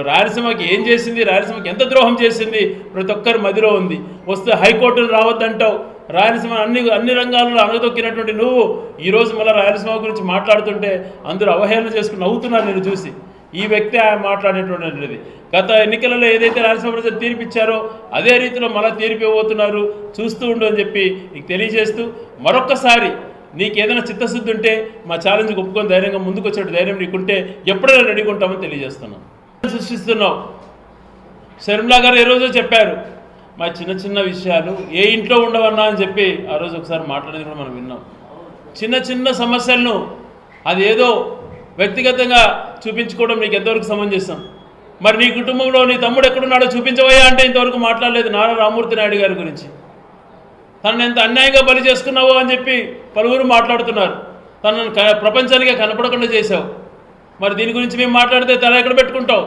రాయలసీమకి ఏం చేసింది, రాయలసీమకి ఎంత ద్రోహం చేసింది ప్రతి ఒక్కరి మదిలో ఉంది. వస్తే హైకోర్టును రావద్దంటావు. రాయలసీమ అన్ని రంగాల్లో అణగదొక్కినటువంటి నువ్వు ఈరోజు మళ్ళీ రాయలసీమ గురించి మాట్లాడుతుంటే అందరూ అవహేళన చేసుకుని నవ్వుతున్నారు నేను చూసి. ఈ వ్యక్తి మాట్లాడేటువంటిది గత ఎన్నికలలో ఏదైతే రాయలసీమ ప్రజలు తీర్పిచ్చారో అదే రీతిలో మళ్ళీ తీర్పు ఇవ్వబోతున్నారు. చూస్తూ ఉండు అని చెప్పి నీకు తెలియజేస్తూ, మరొక్కసారి నీకు ఏదైనా చిత్తశుద్ధి ఉంటే మా ఛాలెంజ్కి ఒప్పుకొని ధైర్యంగా ముందుకు వచ్చే ధైర్యం నీకుంటే ఎప్పుడైనా రెడీగా ఉంటామని తెలియజేస్తున్నాను. సృష్టిస్తున్నావు. శర్మిలా గారు ఏ రోజో చెప్పారు, మా చిన్న చిన్న విషయాలు ఏ ఇంట్లో ఉండవన్నా అని చెప్పి ఆ రోజు ఒకసారి మాట్లాడేది కూడా మనం విన్నాం. చిన్న చిన్న సమస్యలను అది ఏదో వ్యక్తిగతంగా చూపించుకోవడం నీకు ఎంతవరకు సమంజసం? మరి నీ కుటుంబంలో నీ తమ్ముడు ఎక్కడున్నాడో చూపించవయ్యా అంటే ఇంతవరకు మాట్లాడలేదు నారా రామ్మూర్తి నాయుడు గారి గురించి. తనను ఎంత అన్యాయంగా బలి చేసుకున్నావో అని చెప్పి పలువురు మాట్లాడుతున్నారు. తనను ప్రపంచానికే కనపడకుండా చేశావు. మరి దీని గురించి మేము మాట్లాడితే తల ఎక్కడ పెట్టుకుంటావు?